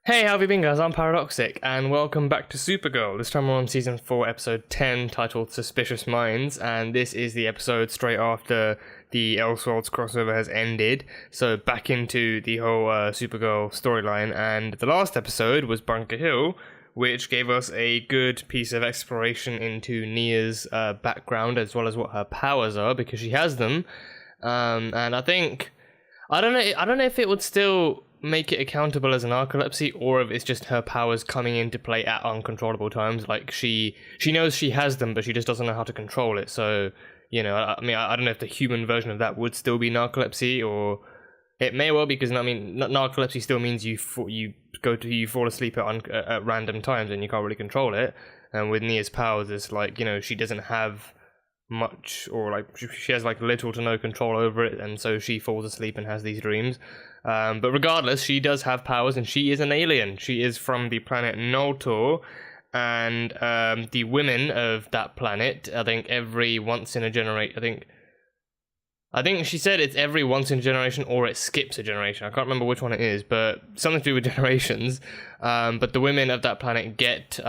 Hey, how have you been, guys? I'm Paradoxic, and welcome back to Supergirl. This time we're on Season 4, Episode 10, titled Suspicious Minds, and this is the episode straight after the Elseworlds crossover has ended, so back into the whole Supergirl storyline, and the last episode was Bunker Hill, which gave us a good piece of exploration into Nia's background, as well as what her powers are, because she has them, and I think... I don't know if it would still make it accountable as a narcolepsy, or if it's just her powers coming into play at uncontrollable times. Like she knows she has them, but she just doesn't know how to control it. So I don't know if the human version of that would still be narcolepsy, or it may well be, because narcolepsy still means you fall asleep at random times and you can't really control it. And with Nia's powers, it's like she doesn't have much, or like she has like little to no control over it, and so she falls asleep and has these dreams. But regardless, she does have powers, and she is an alien. She is from the planet Noltor, and the women of that planet, I think every once in a generation, I think she said it's every once in a generation, or it skips a generation. I can't remember which one it is, but something to do with generations. But the women of that planet get,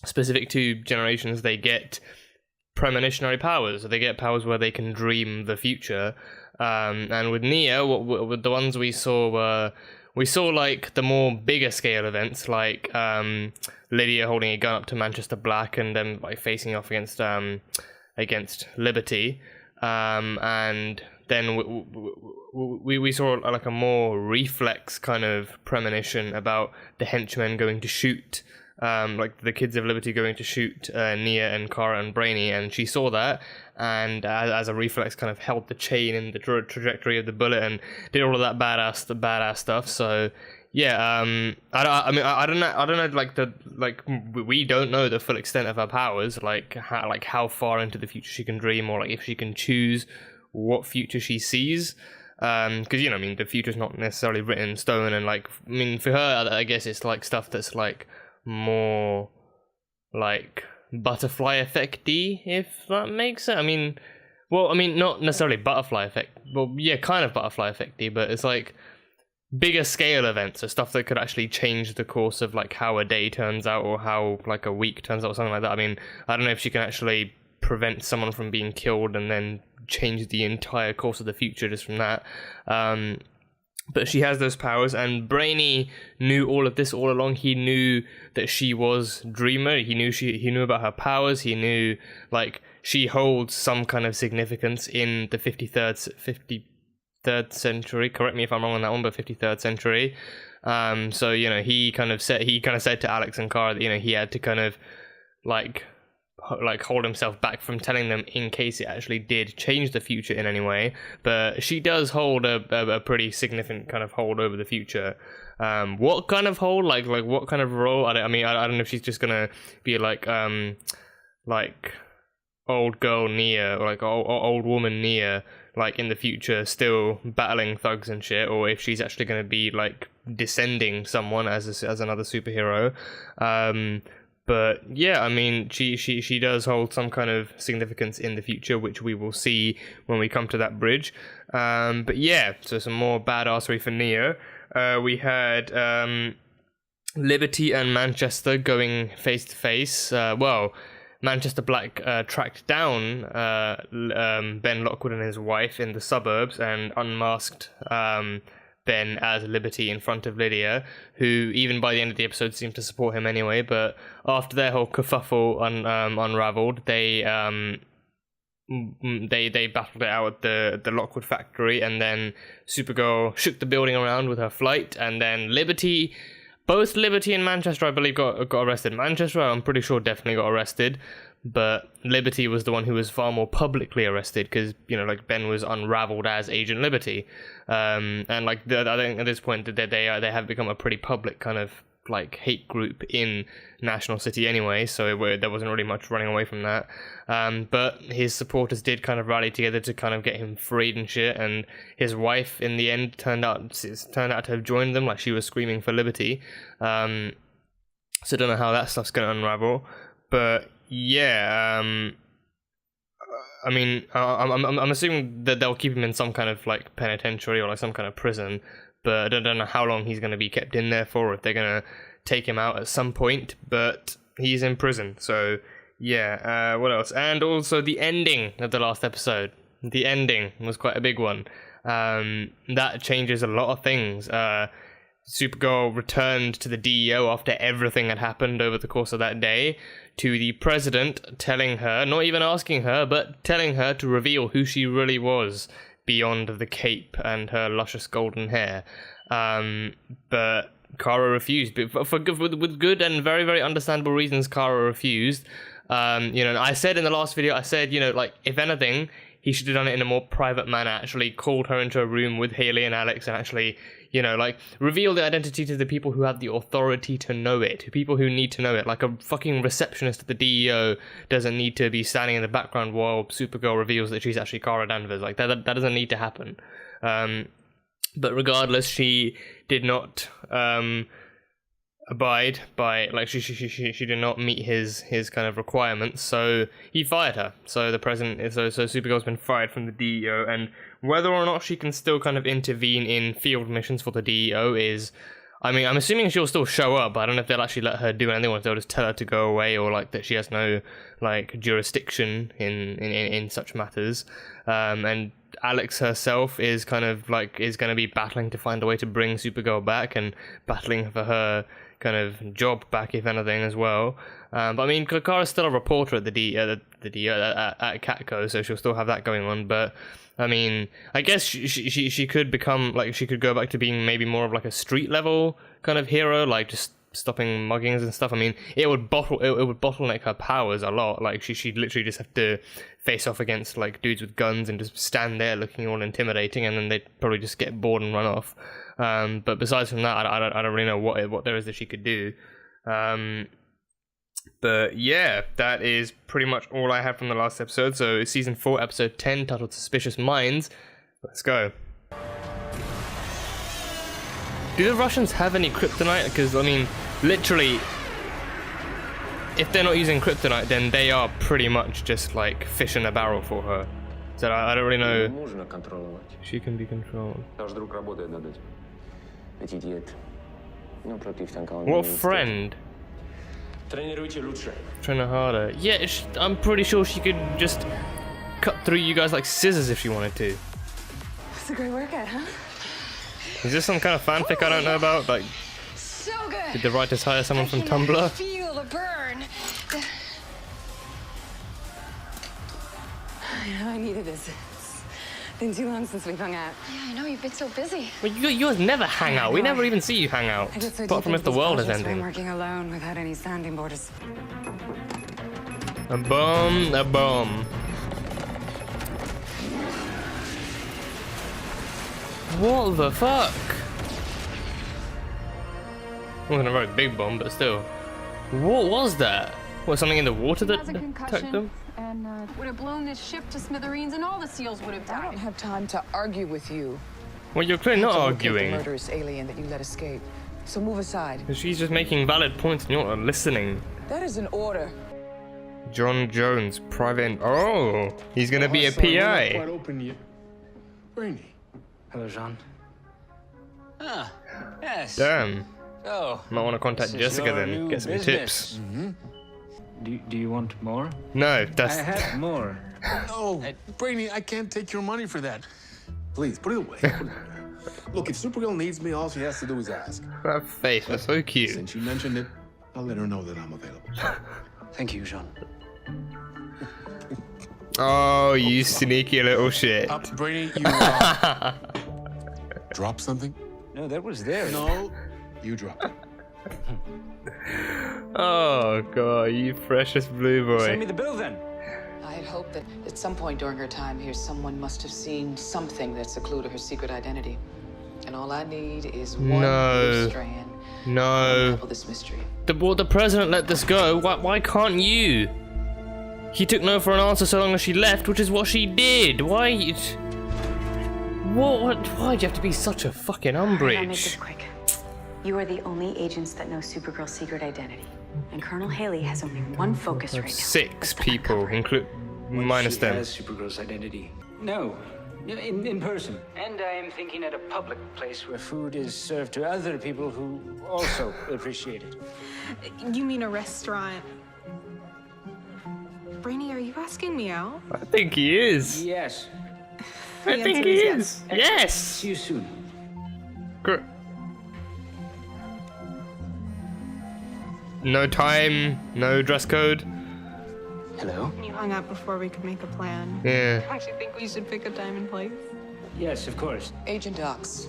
specific to generations, they get premonitionary powers. So they get powers where they can dream the future. And with Nia, with the ones we saw like the more bigger scale events, like Lydia holding a gun up to Manchester Black and then like facing off against Liberty, and then we saw like a more reflex kind of premonition about the henchmen going to shoot. Like the kids of Liberty going to shoot Nia and Kara and Brainy, and she saw that, and as a reflex kind of held the chain in the trajectory of the bullet and did all of that badass stuff. So yeah, I don't know, we don't know the full extent of her powers, like how far into the future she can dream, or like if she can choose what future she sees. Because the future's not necessarily written in stone, and for her, I guess it's like stuff that's like more like butterfly effect-y, if that makes sense. Not necessarily butterfly effect, well, yeah, kind of butterfly effect-y, but it's like bigger scale events, or stuff that could actually change the course of like how a day turns out, or how like a week turns out, or something like that. I don't know if she can actually prevent someone from being killed and then change the entire course of the future just from that. But she has those powers, and Brainy knew all of this all along. He knew that she was Dreamer. He knew about her powers. He knew like she holds some kind of significance in the 53rd century. Correct me if I'm wrong on that one, but 53rd century. So he kind of said to Alex and Kara that he had to kind of like hold himself back from telling them in case it actually did change the future in any way. But she does hold a pretty significant kind of hold over the future. What kind of hold, like what kind of role? I don't know if she's just gonna be like old girl Nia, or like old woman Nia, like in the future still battling thugs and shit, or if she's actually gonna be like descending someone as another superhero. But yeah, she does hold some kind of significance in the future, which we will see when we come to that bridge. But yeah, so some more badassery for Nia. We had Liberty and Manchester going face to face. Manchester Black tracked down Ben Lockwood and his wife in the suburbs and unmasked Ben as Liberty in front of Lydia, who even by the end of the episode seemed to support him anyway. But after their whole kerfuffle unraveled, they battled it out at the Lockwood factory, and then Supergirl shook the building around with her flight, and then both Liberty and Manchester, I believe, got arrested. Manchester, I'm pretty sure, definitely got arrested, but Liberty was the one who was far more publicly arrested, because Ben was unraveled as Agent Liberty, and I think at this point that they have become a pretty public kind of like hate group in National City anyway, so there wasn't really much running away from that. But his supporters did kind of rally together to kind of get him freed and shit, and his wife in the end turned out to have joined them, like she was screaming for liberty. So I don't know how that stuff's going to unravel, but yeah, I'm assuming that they'll keep him in some kind of like penitentiary or like some kind of prison, but I don't know how long he's going to be kept in there for, if they're going to take him out at some point, but he's in prison. So yeah, what else? And also the ending of the last episode. The ending was quite a big one. That changes a lot of things. Supergirl returned to the DEO after everything had happened over the course of that day, to the president telling her, not even asking her, but telling her to reveal who she really was beyond the cape and her luscious golden hair. But Kara refused, but with good and very, very understandable reasons. Kara refused. I said in the last video, I said, like, if anything, he should have done it in a more private manner, actually called her into a room with Haley and Alex and actually, reveal the identity to the people who have the authority to know it, to people who need to know it. Like, a fucking receptionist at the DEO doesn't need to be standing in the background while Supergirl reveals that she's actually Kara Danvers. Like, that doesn't need to happen. But regardless, she did not abide by, like, she did not meet his kind of requirements, so he fired her. So the president, so Supergirl's been fired from the DEO, and whether or not she can still kind of intervene in field missions for the DEO is, I mean, I'm assuming she'll still show up, but I don't know if they'll actually let her do anything, or if they'll just tell her to go away, or like that she has no like jurisdiction in such matters. And Alex herself is kind of like is going to be battling to find a way to bring Supergirl back, and battling for her kind of job back, if anything, as well. But I mean, Kara's still a reporter at the DEO at Catco, so she'll still have that going on. But I mean, I guess she could become, like, she could go back to being maybe more of like a street level kind of hero, like just stopping muggings and stuff. I mean, it would bottleneck her powers a lot. Like she'd literally just have to face off against like dudes with guns and just stand there looking all intimidating, and then they'd probably just get bored and run off. But besides from that, I don't really know what there is that she could do. But yeah, that is pretty much all I have from the last episode. So season 4, episode 10, titled Suspicious Minds. Let's go. Do the Russians have any kryptonite? Because, I mean, literally, if they're not using kryptonite, then they are pretty much just like fish in a barrel for her. So I don't really know. She can be controlled. What friend? Trainer harder. Yeah, I'm pretty sure she could just cut through you guys like scissors if she wanted to. It's a great workout, huh? Is this some kind of fanfic I don't know about? Like, so good. Did the writers hire someone from Tumblr? Feel the burn. I needed this. It's been too long since we've hung out. Yeah, I know, you've been so busy. Well, you guys never hang out. We never even see you hang out. Apart from if the world is ending. I'm working alone without any sounding borders. A bomb, a bomb. What the fuck? Wasn't a very big bomb, but still. What was that? Was something in the water that attacked them? And would have blown this ship to smithereens, and all the seals would have died. I don't have time to argue with you. Well, you're clearly not arguing. The murderous alien that you let escape. So move aside. She's just making valid points and you're not listening. That is an order. John Jones, private. Oh, he's gonna be a PI. Quite open yet. Brainy. Hello, Jean. Ah, yes. Damn. Oh, Might want to contact Jessica then. Get some tips. Mm-hmm. Do you want more? No, that's. I have more. No, Brainy, I can't take your money for that. Please, put it away. Put it away. Look, if Supergirl needs me, all she has to do is ask. That face, that's so cute. Since you mentioned it, I'll let her know that I'm available. Thank you, Jean. Oh, you sneaky little shit. Brainy, you drop something? No, that was there. No, you dropped it. Oh god, you precious blue boy. Send me the bill then. I had hoped that at some point during her time here, someone must have seen something that's a clue to her secret identity. And all I need is one loose strand. No. Unravel this mystery. The president let this go. Why can't you? He took no for an answer so long as she left, which is what she did. Why? Why'd you have to be such a fucking I'll make umbrage? this quick. You are the only agents that know Supergirl's secret identity. And Colonel Haley has only one focus right now. 6 people, minus She them. has Supergirl's identity. No, Yeah, in person. And I'm thinking at a public place where food is served to other people who also appreciate it. You mean a restaurant? Brainy, are you asking me out? I think he is. Yes. I The think answer he is is. Yes. See you soon. No time, no dress code. Hello? You hung up before we could make a plan. Yeah. I actually think we should pick a time and place. Yes, of course. Agent Ox.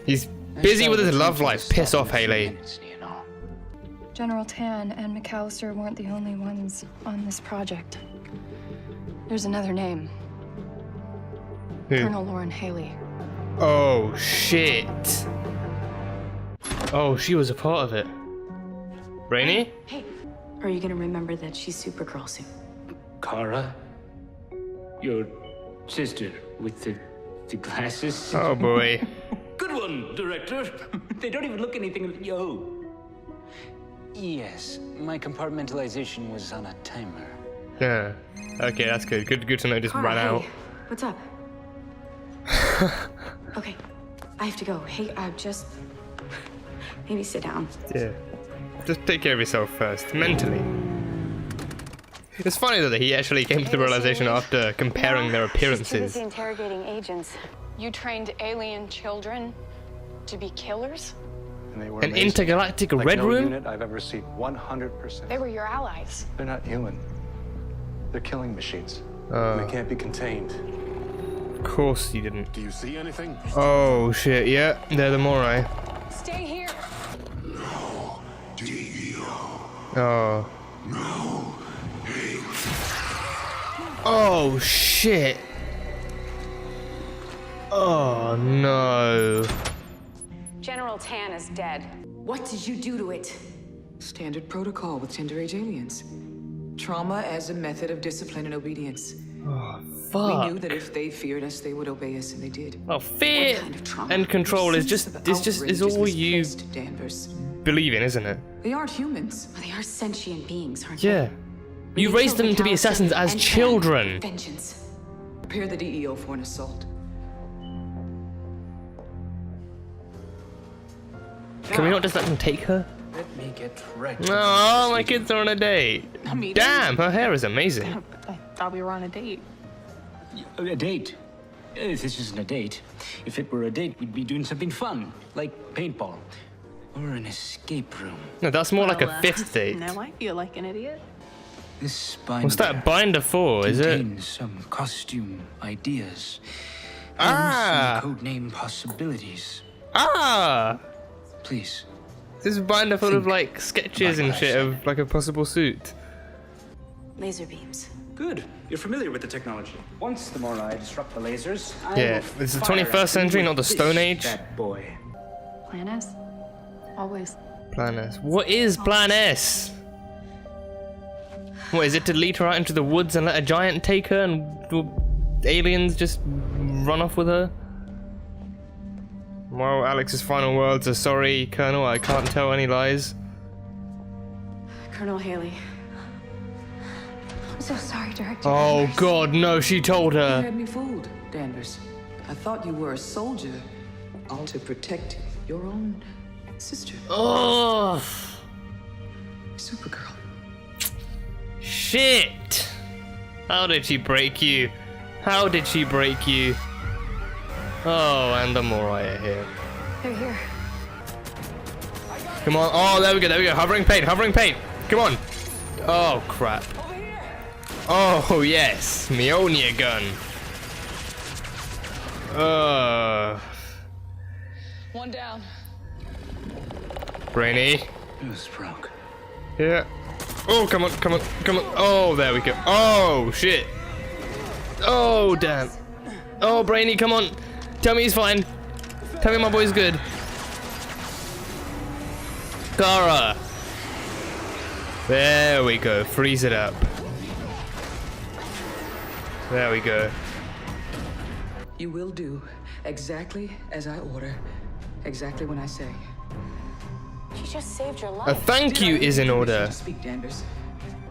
He's busy with his love life. Piss off, Haley. General Tan and McAllister weren't the only ones on this project. There's another name. Who? Colonel Lauren Haley. Oh, shit. Oh, she was a part of it. Brainy? Hey, are you gonna remember that she's Supergirl soon? Kara? Your sister with the glasses? Oh, boy. Good one, director. They don't even look anything. Yo. Yes, my compartmentalization was on a timer. Yeah. Okay, that's good. Good to know. Just Kara, ran out. hey, what's up? Okay, I have to go. Hey, just maybe sit down. Yeah. Just take care of yourself first, mentally. It's funny though that he actually came to the realization after comparing their She's too appearances. busy interrogating agents. You trained alien children to be killers? And they were An amazing. intergalactic Like red no room? unit I've ever seen. 100%. They were your allies. They're not human. They're killing machines. Oh. They can't be contained. Of course you didn't. Do you see anything? Oh shit, yeah, they're the Morai. Stay here. Oh. Oh shit. Oh no. General Tan is dead. What did you do to it? Standard protocol with tender-age aliens. Trauma as a method of discipline and obedience. Oh We fuck. knew that if they feared us, they would obey us, and they did. Well, fear What kind of trauma? and control Your is just sense of is outrage all you misplaced, Danvers. believe in, isn't it? They aren't humans. Well, they are sentient beings, aren't Yeah. they? We You need raised them to be McAllister assassins as and Tan. children. Vengeance. Prepare the DEO for an assault. Can we not just let them take her? Let me get right. Oh, my kids are on a date. Damn, her hair is amazing. I thought we were on a date. A date? This isn't a date. If it were a date, we'd be doing something fun, like paintball. Or an escape room. No, that's more like a Well, fifth date. Now I feel like an idiot. This binder What's that binder for, is it? contains some costume ideas. Ah. Some codename possibilities. Ah! Please. This is a binder full of like sketches like and I shit said. of like a possible suit. Laser beams. Good. You're familiar with the technology. Once the Morai disrupt the lasers, Yeah, it's the 21st century, not the Stone Age. That boy. Plan S? Always. Plan S. What is Plan S? What is it, to lead her out into the woods and let a giant take her and aliens just run off with her? Well, Alex's final words are, sorry, Colonel, I can't tell any lies. Colonel Haley. I'm so sorry, Director. Oh Danvers. god, no, she told You her. had me fooled, Danvers. I thought you were a soldier, all to protect your own sister, Oh, Supergirl. shit. How did she break you? How did she break you? Oh, and the Morai are here. They're here. Come on. Oh, there we go. Hovering paint. Come on. Oh, crap. Oh, yes. Mjolnir gun. One down. Brainy. It was broke. Yeah. Oh, come on. Oh, there we go. Oh, shit. Oh, damn. Oh, Brainy, come on. Tell me he's fine. Tell me my boy's good. Kara. There we go. Freeze it up. There we go. You will do exactly as I order, exactly when I say. She just saved your A life. thank you is in order. To speak, Danvers.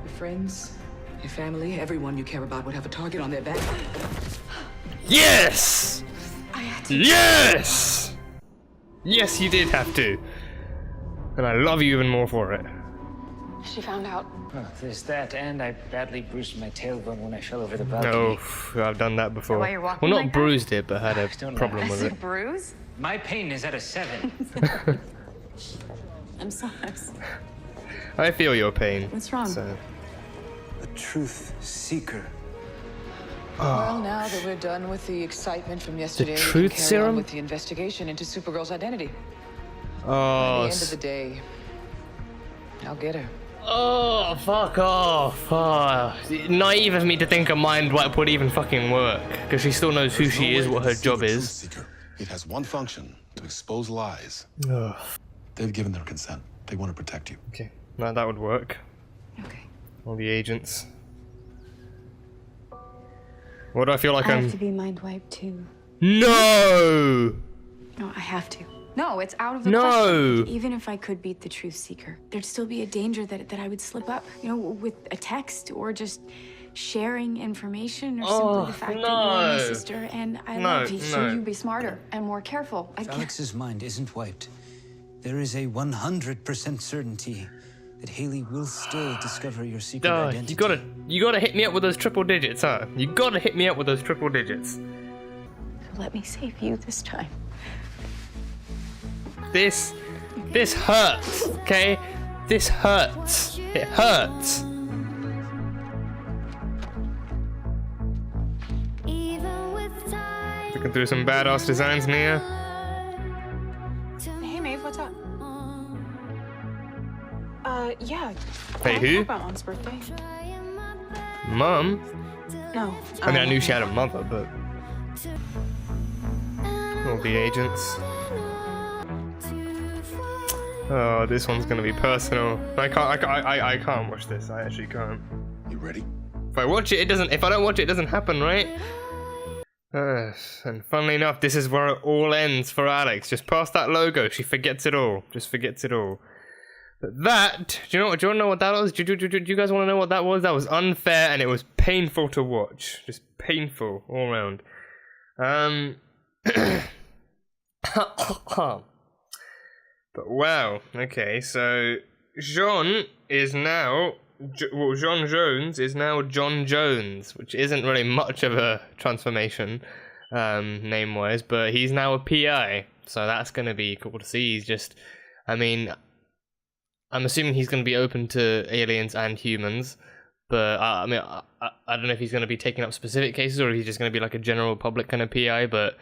Your friends, your family, everyone you care about would have a target on their back. Yes! I had to. Yes! Yes, you did have to. And I love you even more for it. She found out. Well, there's that, and I badly bruised my tailbone when I fell over the balcony. Oh, I've done that before. why you're walking Well, not like that? bruised it, but had a Don't know. problem with That's a it. bruise? My pain is at a 7. I'm sorry. I feel your pain. What's wrong? So. A truth seeker. Well, now that we're done with the excitement from yesterday, we truth can carry serum? on with the investigation into Supergirl's identity. By Oh, the end of the day, I'll get her. oh, fuck off. Oh, naive of me to think a mind wipe would even fucking work. Because she still knows who There's she no is, way what to her deceive job a truth is. seeker. It has one function, to expose lies. Ugh. They've given their consent. They want to protect you. Okay, no, that would work. Okay. All the agents. What do I feel like I I'm... have to be mind wiped too. No! No, I have to. No, it's out of the question. No! Even if I could beat the truth seeker, there'd still be a danger that I would slip up, you know, with a text or just sharing information or simply the fact that you are my no. sister and I No, love you. no. Should you be smarter and more careful? I can't. Alex's mind isn't wiped. There is a 100% certainty that Haley will still discover your secret identity. You gotta hit me up with those triple digits, huh? You gotta hit me up with those triple digits. Let me save you this time. This hurts, okay? This hurts. It hurts. Looking through some badass designs, Nia. Hey, Maeve, what's up? Yeah. Hey, who? About Mom's birthday. Mum? No. I mean, I knew she had a mother, but... All the agents. Oh, this one's gonna be personal. I can't watch this. I actually can't. You ready? If I watch it, it doesn't. If I don't watch it, it doesn't happen, right? And funnily enough, this is where it all ends for Alex. Just past that logo, she forgets it all. Just forgets it all. But that, do you want to know what that was? Do you guys want to know what that was? That was unfair and it was painful to watch. Just painful all around. But wow, okay, so Jean is now, Jean Jones is now John Jones, which isn't really much of a transformation, name-wise, but he's now a PI, so that's going to be cool to see. He's just, I mean, I'm assuming he's going to be open to aliens and humans, but I mean, I don't know if he's going to be taking up specific cases or if he's just going to be like a general public kind of PI, but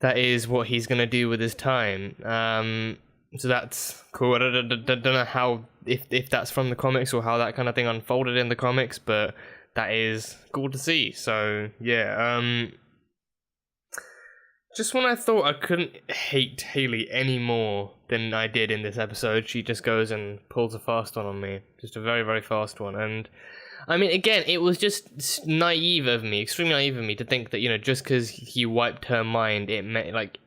that is what he's going to do with his time. So that's cool. I don't know how, if that's from the comics or how that kind of thing unfolded in the comics, but that is cool to see. So, yeah. Just when I thought I couldn't hate Haley any more than I did in this episode, she just goes and pulls a fast one on me. Just a very, very fast one. And, I mean, again, it was just naive of me, extremely naive of me to think that, you know, just because he wiped her mind, it meant, like,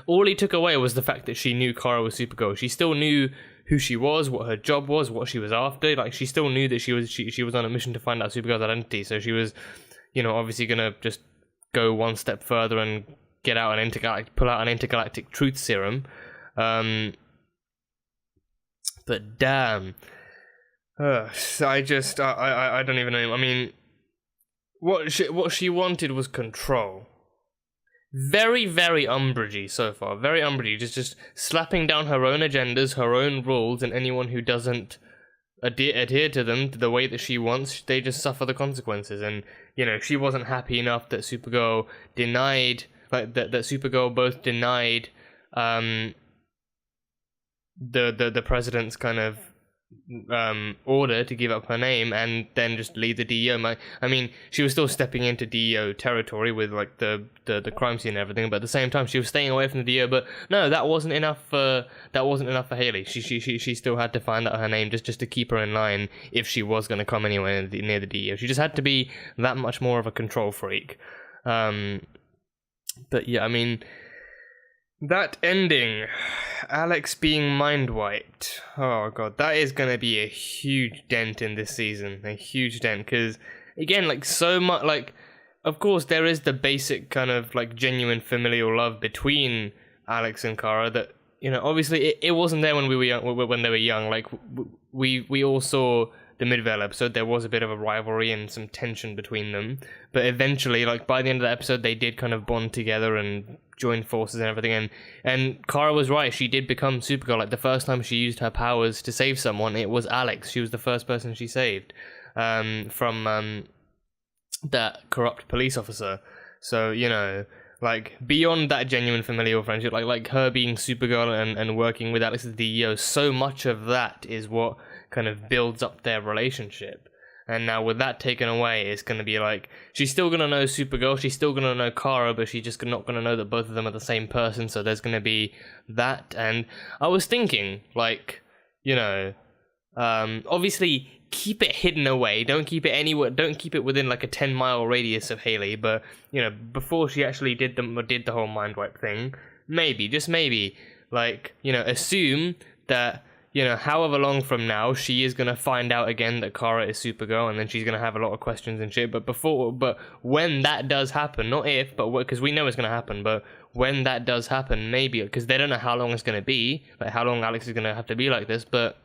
all he took away was the fact that she knew Kara was Supergirl. She still knew who she was, what her job was, what she was after. Like, she still knew that she was on a mission to find out Supergirl's identity. So she was, you know, obviously gonna just go one step further and get out pull out an intergalactic truth serum. But damn. So I don't even know. I mean, what she wanted was control. Very, very Umbridge so far. Very Umbridge. Just slapping down her own agendas, her own rules, and anyone who doesn't adhere to them the way that she wants, they just suffer the consequences. And, you know, she wasn't happy enough that Supergirl denied, like, that Supergirl both denied the president's kind of order to give up her name and then just leave the DEO. I mean, she was still stepping into DEO territory with like the crime scene and everything, but at the same time she was staying away from the DEO. But no, that wasn't enough for Haley. She still had to find out her name just to keep her in line if she was going to come anywhere near the DEO. She just had to be that much more of a control freak. But yeah, I mean, that ending, Alex being mind wiped. Oh god, that is gonna be a huge dent in this season. A huge dent, because again, like, so much, like, of course, there is the basic kind of like genuine familial love between Alex and Kara that, you know, obviously it wasn't there when we were young, when they were young. Like we all saw the Midvale episode, there was a bit of a rivalry and some tension between them, but eventually, like by the end of the episode, they did kind of bond together and join forces and everything. And Kara was right, she did become Supergirl. Like the first time she used her powers to save someone, it was Alex. She was the first person she saved from that corrupt police officer. So, you know, like beyond that genuine familial friendship, like her being Supergirl and working with Alex as the DEO, so much of that is what kind of builds up their relationship. And now with that taken away, it's going to be like, she's still going to know Supergirl, she's still going to know Kara, but she's just not going to know that both of them are the same person. So there's going to be that. And I was thinking, like, you know, obviously keep it hidden away, don't keep it anywhere, don't keep it within like a 10-mile radius of Haley, but, you know, before she actually did the whole mind wipe thing, maybe, just maybe, like, you know, assume that, you know, however long from now, she is going to find out again that Kara is Supergirl, and then she's going to have a lot of questions and shit, but when that does happen, not if, but because we know it's going to happen, but when that does happen, maybe, because they don't know how long it's going to be, like how long Alex is going to have to be like this, but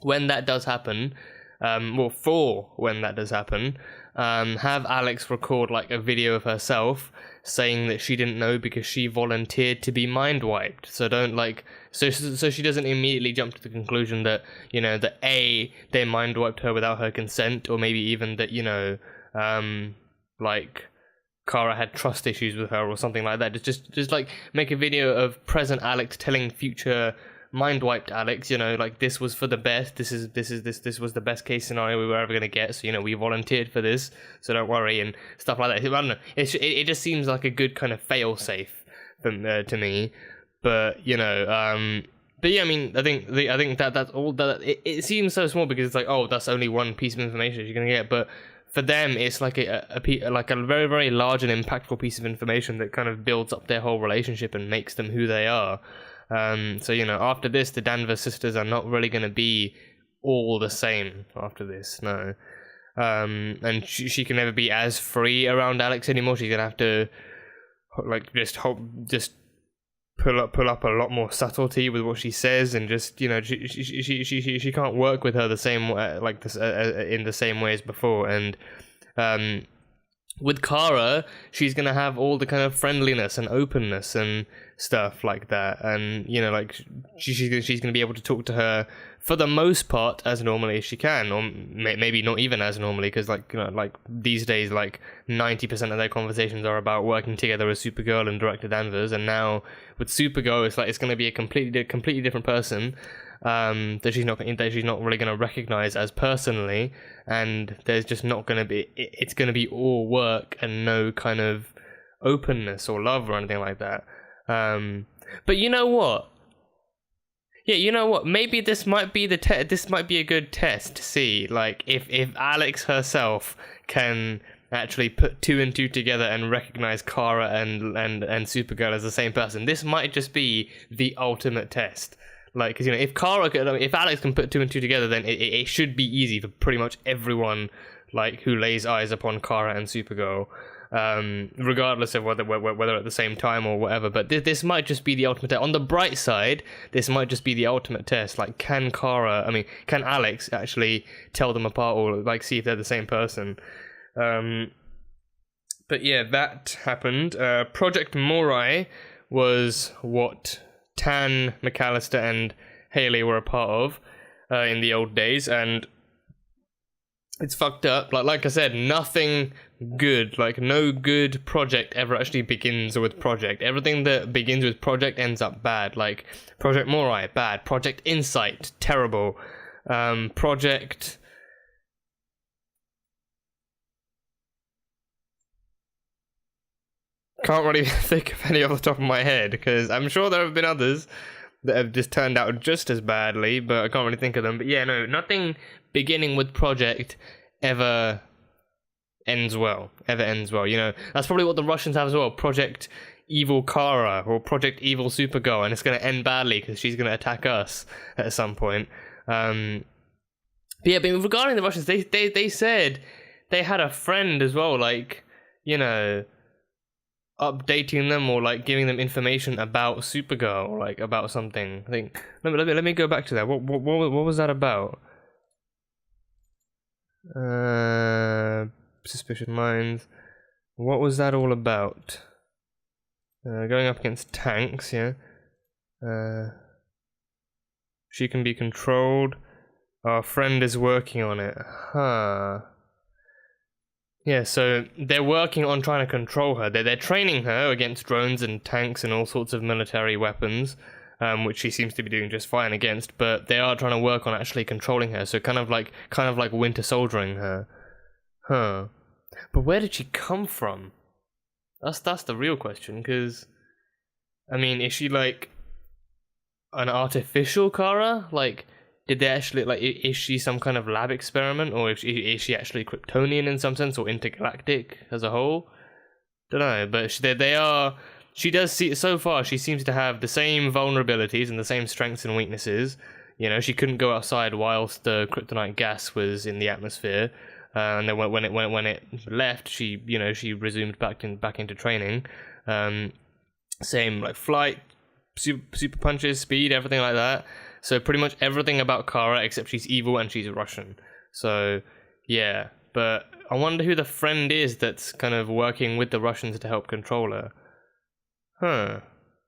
when that does happen, when that does happen, have Alex record like a video of herself saying that she didn't know because she volunteered to be mind wiped. So don't like, so she doesn't immediately jump to the conclusion that, you know, that A, they mind wiped her without her consent, or maybe even that, you know, like Kara had trust issues with her or something like that. Just like make a video of present Alex telling future mind wiped Alex, you know, like this was for the best, this was the best case scenario we were ever going to get, so, you know, we volunteeed for this, so don't worry, and stuff like that. I don't know, it just seems like a good kind of fail safe to me, but, you know, but yeah, I mean, I think that's all that it seems so small because it's like, oh, that's only one piece of information you're going to get, but for them it's like a very, very large and impactful piece of information that kind of builds up their whole relationship and makes them who they are. So, you know, after this, the Danvers sisters are not really going to be all the same after this, no. And she can never be as free around Alex anymore. She's going to have to, like, just pull up a lot more subtlety with what she says, and just, you know, she can't work with her the same way, like this, in the same way as before. And with Kara, she's gonna have all the kind of friendliness and openness and stuff like that, and, you know, like she's gonna be able to talk to her for the most part as normally as she can, or maybe not even as normally, because, like, you know, like these days, like 90% of their conversations are about working together as Supergirl and Director Danvers, and now with Supergirl, it's like it's gonna be a completely different person that she's not really going to recognize as personally, and there's just not going to be, it's going to be all work and no kind of openness or love or anything like that. But you know what? Yeah, you know what? Maybe this might be this might be a good test to see, like, if Alex herself can actually put two and two together and recognize Kara and Supergirl as the same person. This might just be the ultimate test. Like, because, you know, if Alex can put two and two together, then it should be easy for pretty much everyone, like, who lays eyes upon Kara and Supergirl, regardless of whether at the same time or whatever. But this might just be the ultimate test. On the bright side, this might just be the ultimate test. Like, can Alex actually tell them apart, or, like, see if they're the same person? But yeah, that happened. Project Morai was what Tan, McAllister, and Haley were a part of in the old days, and it's fucked up. Like I said, nothing good, like no good project ever actually begins with Project. Everything that begins with Project ends up bad. Like Project Morai, bad. Project Insight, terrible. Project... Can't really think of any off the top of my head, because I'm sure there have been others that have just turned out just as badly, but I can't really think of them. But yeah, no, nothing beginning with Project ever ends well. You know, that's probably what the Russians have as well. Project Evil Kara or Project Evil Supergirl, and it's going to end badly because she's going to attack us at some point. But yeah, but regarding the Russians, they said they had a friend as well, like, you know, updating them or like giving them information about Supergirl or like about something. I think let me go back to that. What was that about? Suspicious Minds. What was that all about? Going up against tanks, yeah. She can be controlled. Our friend is working on it. Huh. Yeah, so they're working on trying to control her. They're training her against drones and tanks and all sorts of military weapons, which she seems to be doing just fine against. But they are trying to work on actually controlling her. So kind of like winter soldiering her. Huh. But where did she come from? That's the real question. Because, I mean, is she like an artificial Kara? Like, did they actually, like, is she some kind of lab experiment, or is she actually Kryptonian in some sense, or intergalactic as a whole? Don't know, but she does see, so far she seems to have the same vulnerabilities and the same strengths and weaknesses. You know, she couldn't go outside whilst the kryptonite gas was in the atmosphere, and then when it left, she resumed back into training. Same like flight, super punches, speed, everything like that. So pretty much everything about Kara except she's evil and she's Russian. So yeah, but I wonder who the friend is that's kind of working with the Russians to help control her. Huh.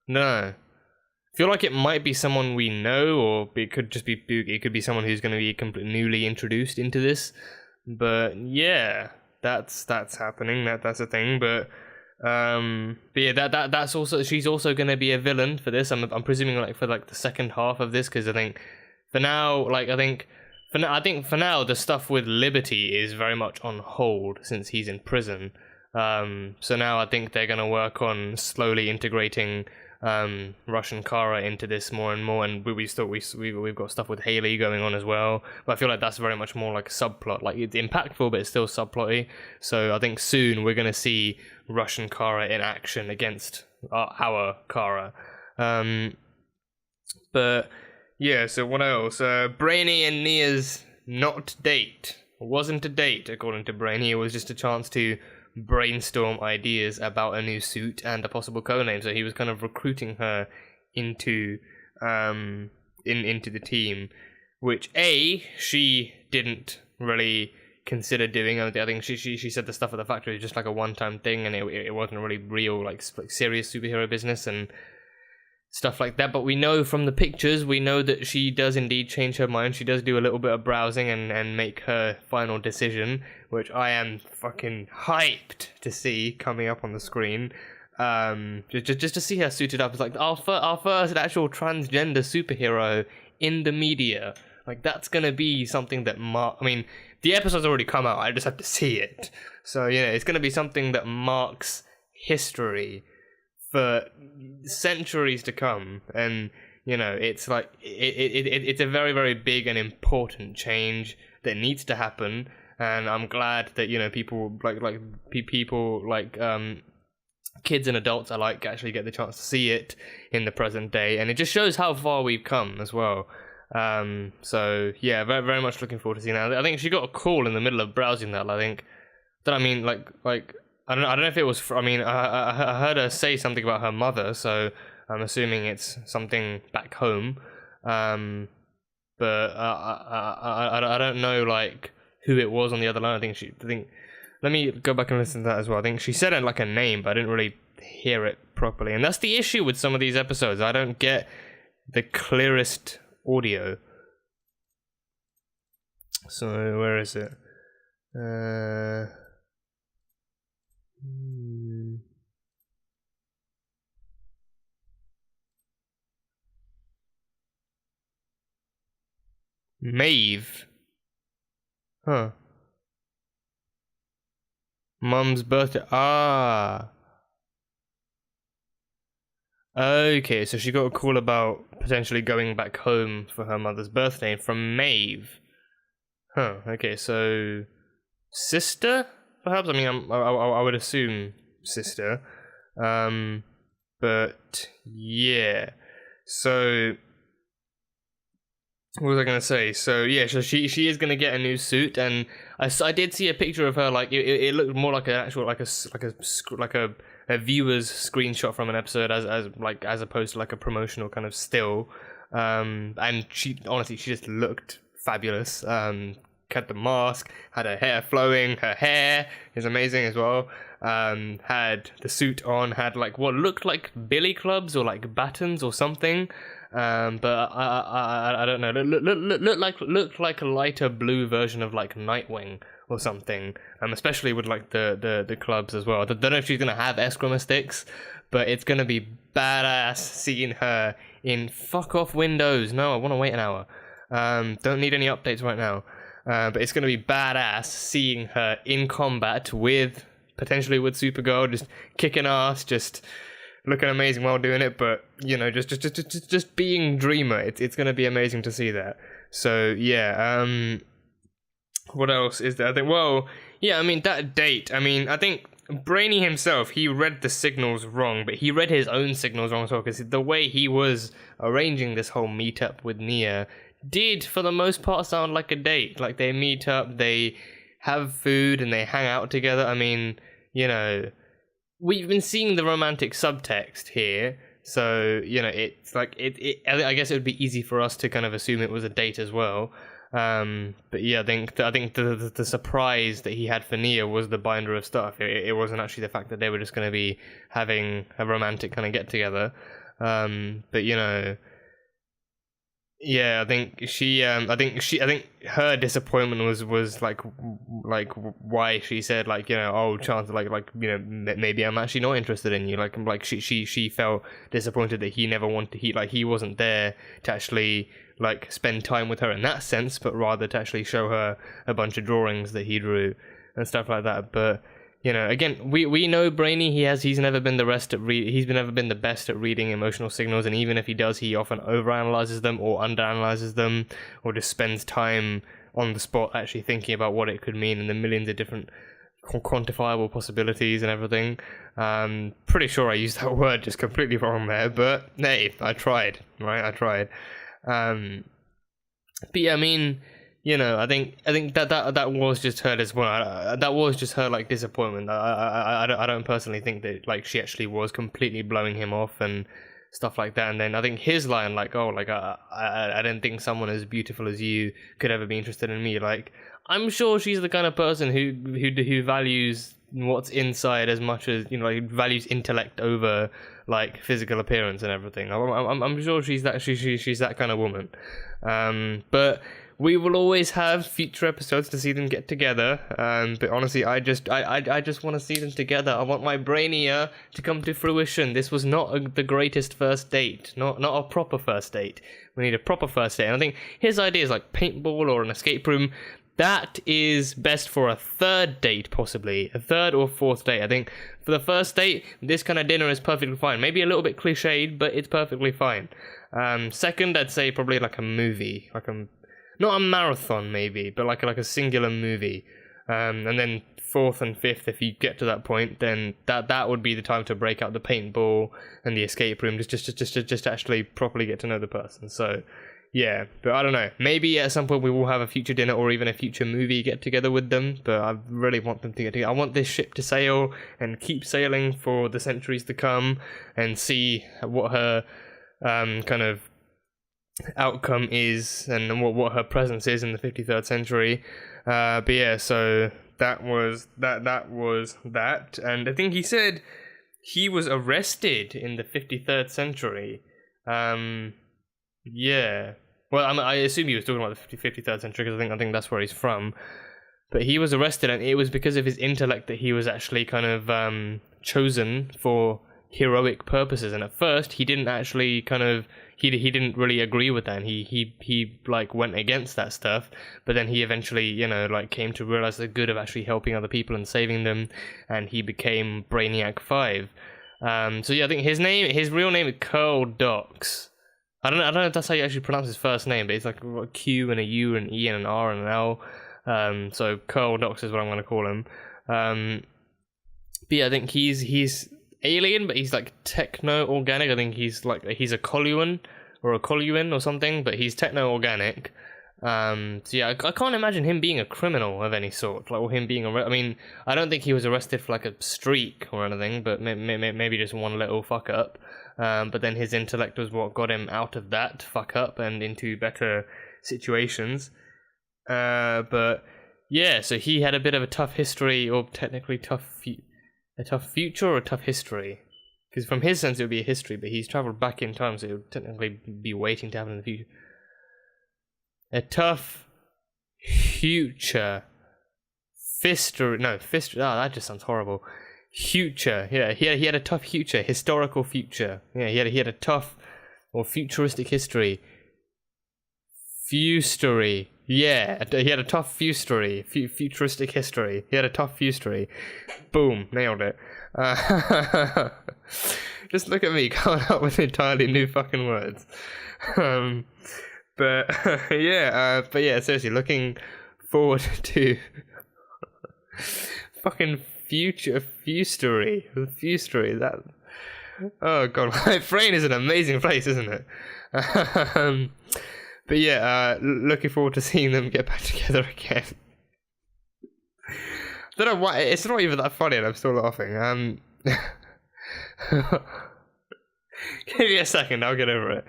No. I feel like it might be someone we know, or it could be someone who's going to be completely newly introduced into this. But yeah, that's happening. That's a thing. But yeah, that's also, she's also going to be a villain for this. I'm presuming like for like the second half of this, because I think for now the stuff with Liberty is very much on hold since he's in prison. So now I think they're going to work on slowly integrating Russian Kara into this more and more, and we've got stuff with Haley going on as well, but I feel like that's very much more like a subplot. Like, it's impactful, but it's still subplotty. So I think soon we're going to see Russian Kara in action against our Kara. But yeah, so what else? Brainy and Nia's not date wasn't a date, according to Brainy. It was just a chance to brainstorm ideas about a new suit and a possible codename. So he was kind of recruiting her into into the team, which she didn't really consider doing. I think she said the stuff at the factory was just like a one-time thing, and it wasn't really real like serious superhero business and stuff like that. But we know from the pictures, we know that she does indeed change her mind. She does do a little bit of browsing and make her final decision, which I am fucking hyped to see coming up on the screen. Just to see her suited up. It's like our first actual transgender superhero in the media. Like, that's gonna be something that I mean, the episode's already come out, I just have to see it. So, you know, it's gonna be something that marks history for centuries to come. And, you know, it's like it's a very, very big and important change that needs to happen. And I'm glad that, you know, people like kids and adults alike actually get the chance to see it in the present day, and it just shows how far we've come as well. So yeah, very, very much looking forward to seeing that. I think she got a call in the middle of browsing that. I don't know if it was. I heard her say something about her mother, so I'm assuming it's something back home. But I don't know like who it was on the other line. I think. Let me go back and listen to that as well. I think she said it like a name, but I didn't really hear it properly. And that's the issue with some of these episodes. I don't get the clearest audio. So where is it? Maeve. Huh. Mum's birthday. Ah. Okay, so she got a call about potentially going back home for her mother's birthday from Maeve. Huh. Okay, so sister, perhaps. I mean, I would assume sister. But yeah. So What was I gonna say? So yeah, so she is gonna get a new suit, and I did see a picture of her. Like it looked more like an actual like a viewer's screenshot from an episode as opposed to like a promotional kind of still. And she just looked fabulous. Had the mask, had her hair flowing, her hair is amazing as well. Had the suit on, had like what looked like billy clubs or like battens or something. But I don't know. Looked like a lighter blue version of like Nightwing or something. Especially with like the clubs as well. I don't know if she's gonna have Eskrima sticks, but it's gonna be badass seeing her in fuck off Windows. No, I want to wait an hour. Don't need any updates right now. But it's gonna be badass seeing her in combat potentially with Supergirl, just kicking ass, just looking amazing while doing it, but you know, just being Dreamer. It's gonna be amazing to see that. So yeah, what else is there? I think, well, yeah, I mean that date. I mean, I think Brainy himself, he read the signals wrong, but he read his own signals wrong as well, because the way he was arranging this whole meetup with Nia did, for the most part, sound like a date. Like they meet up, they have food, and they hang out together. I mean, you know, we've been seeing the romantic subtext here, so you know, it's like I guess it would be easy for us to kind of assume it was a date as well. But yeah, I think the surprise that he had for Nia was the binder of stuff. It wasn't actually the fact that they were just going to be having a romantic kind of get together. But you know, yeah, I think her disappointment was like why she said, like, you know, oh, chance, like you know, maybe I'm actually not interested in you. Like she felt disappointed that he never wanted, he wasn't there to actually like spend time with her in that sense, but rather to actually show her a bunch of drawings that he drew and stuff like that. But you know, again, we know Brainy. He's never been the best at reading emotional signals, and even if he does, he often overanalyzes them or underanalyzes them, or just spends time on the spot actually thinking about what it could mean and the millions of different quantifiable possibilities and everything. Pretty sure I used that word just completely wrong there, but hey, I tried, right? I tried. But yeah, I mean, you know, I think that was just her as well. That was just her like disappointment. I don't personally think that like she actually was completely blowing him off and stuff like that. And then I think his line, like, oh, like I didn't think someone as beautiful as you could ever be interested in me. Like, I'm sure she's the kind of person who values what's inside as much as, you know, like values intellect over like physical appearance and everything. I'm sure she's that kind of woman. But we will always have future episodes to see them get together. But honestly, I just want to see them together. I want my Brainia to come to fruition. This was not the greatest first date. Not a proper first date. We need a proper first date. And I think his idea is like paintball or an escape room. That is best for a third date, possibly. A third or fourth date. I think for the first date, this kind of dinner is perfectly fine. Maybe a little bit cliched, but it's perfectly fine. Second, I'd say probably like a movie. Not a marathon, maybe, but like a singular movie. And then fourth and fifth, if you get to that point, then that would be the time to break out the paintball and the escape room, just actually properly get to know the person. So yeah, but I don't know. Maybe at some point we will have a future dinner or even a future movie get together with them. But I really want them to get together. I want this ship to sail and keep sailing for the centuries to come, and see what her kind of outcome is and what her presence is in the 53rd century. But yeah, so that was that. And I think he said he was arrested in the 53rd century. Yeah. Well, I assume he was talking about the 53rd century, because I think that's where he's from. But he was arrested, and it was because of his intellect that he was actually kind of chosen for heroic purposes. And at first, he didn't actually kind of he didn't really agree with that, and he like went against that stuff. But then he eventually, you know, like came to realize the good of actually helping other people and saving them, and he became Brainiac 5. So yeah, I think his real name is Curl Dox. I don't know if that's how you actually pronounce his first name, but it's like a Q and a U and an E and an R and an L. So Curl Dox is what I'm going to call him. But yeah, I think he's alien, but he's like techno-organic. I think he's a Coluan or a colluin or something, but he's techno-organic. So yeah, I can't imagine him being a criminal of any sort, like, or him being I mean, I don't think he was arrested for like a streak or anything, but maybe just one little fuck up. But then his intellect was what got him out of that fuck up and into better situations. But yeah, so he had a bit of a tough history, or technically a tough future or a tough history. Because from his sense it would be a history, but he's travelled back in time, so it would technically be waiting to happen in the future. A tough future. That just sounds horrible. Future, yeah, he had a tough future, historical future. Yeah, he had a tough or futuristic history. Fustory. Yeah, he had a tough fustory. Futuristic history. He had a tough fustory. Boom, nailed it. Just look at me coming up with entirely new fucking words. But yeah, seriously, looking forward to fucking fustory. That. Oh god, my brain is an amazing place, isn't it? But yeah, looking forward to seeing them get back together again. Don't know why, it's not even that funny and I'm still laughing. Give me a second, I'll get over it.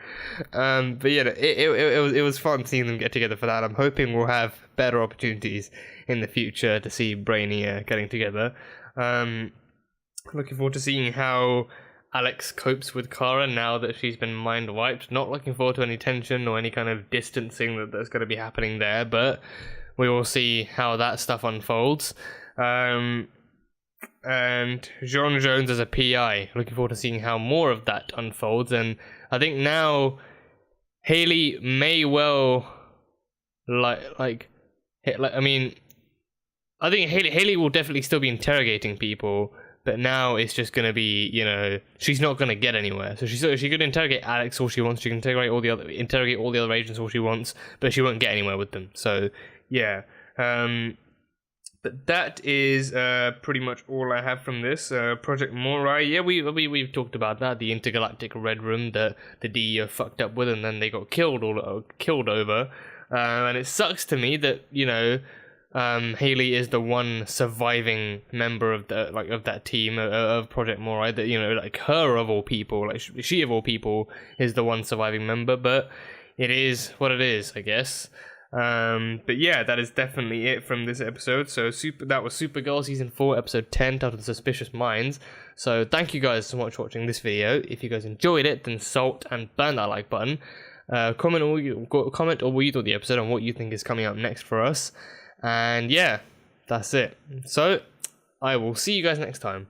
But yeah, it was fun seeing them get together for that. I'm hoping we'll have better opportunities in the future to see Brainy getting together. Looking forward to seeing how Alex copes with Kara now that she's been mind wiped. Not looking forward to any tension or any kind of distancing that's going to be happening there, but we will see how that stuff unfolds. And John Jones as a PI, looking forward to seeing how more of that unfolds. And I think now Haley may well I think Haley will definitely still be interrogating people, but now it's just going to be, she's not going to get anywhere. So she could interrogate Alex all she wants. She can interrogate all the other agents all she wants, but she won't get anywhere with them. So yeah. But that is pretty much all I have from this. Project Morai, yeah, we've talked about that, the intergalactic red room that the DEO fucked up with, and then they got killed over. And it sucks to me that Haley is the one surviving member of that team of Project Morai. That her of all people, she of all people is the one surviving member. But it is what it is, I guess. But yeah, that is definitely it from this episode. So that was Supergirl season 4 episode 10 titled Suspicious Minds. So thank you guys so much for watching this video. If you guys enjoyed it, then salt and burn that like button. Comment all you thought of the episode and what you think is coming up next for us. And yeah, that's it. So I will see you guys next time.